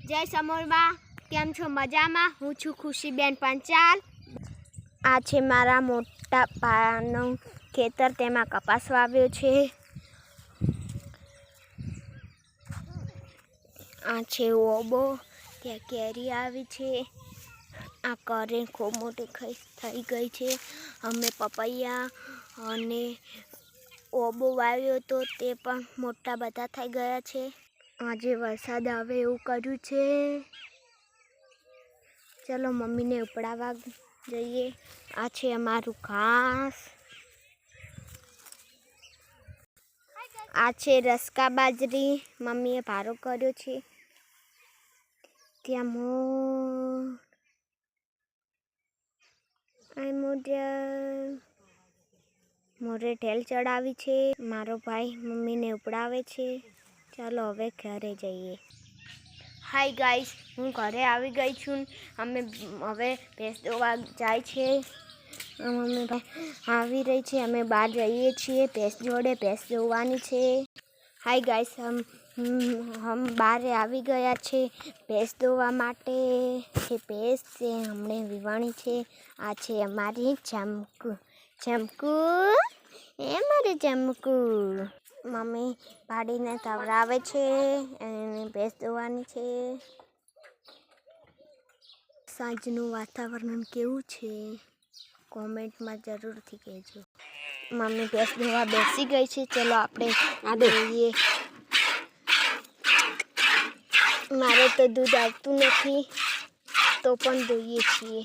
જય સમોરમાં કેમ છો મજામાં? હું છું ખુશીબેન પંચાલ। આ છે મારા મોટા પાયાનું ખેતર, તેમાં કપાસ વાવ્યો છે। આ છે ઓબો, ત્યાં કેરી આવી છે। આ કરે ખૂબ મોટી થઈ ગઈ છે। અમે પપૈયા અને ઓબો વાવ્યો તો તે પણ મોટા બધા થઈ ગયા છે। આજે વરસાદ આવે એવું કર્યું છે। ચલો મમ્મીને ઉપડાવવા જઈએ। આ છે અમારું ઘાસ। આ છે રસકા બાજરી, મમ્મીએ ભારો કર્યો છે। ત્યાં મોરે ઢેલ ચડાવી છે। મારો ભાઈ મમ્મીને ઉપડાવે છે। ચાલો હવે ઘરે જઈએ। હાય ગાઈસ, હું ઘરે આવી ગઈ છું। અમે હવે ભેંસ દોવા જાય છે। મમ્મી આવી રહી છે, અમે બહાર જઈએ છીએ ભેંસ જોડે, ભેંસ દોવાની છે। હાય ગાઈસ, હમ બહાર આવી ગયા છે ભેંસ દોવા માટે। જે ભેંસ છે હમણે વિવાણી છે। આ છે અમારી ચમકુ, ચમકુ એ મારે ચમકુ। મમ્મી પાડીને તવરાવે છે અને ભેંસ દોવાની છે। સાંજનું વાતાવરણ કેવું છે કોમેન્ટમાં જરૂરથી કહેજો। મમ્મી ભેંસ દોવા બેસી ગઈ છે। ચલો આપણે દોઈએ। મારે તો દૂધ આવતું નથી તો પણ દોઈએ છીએ।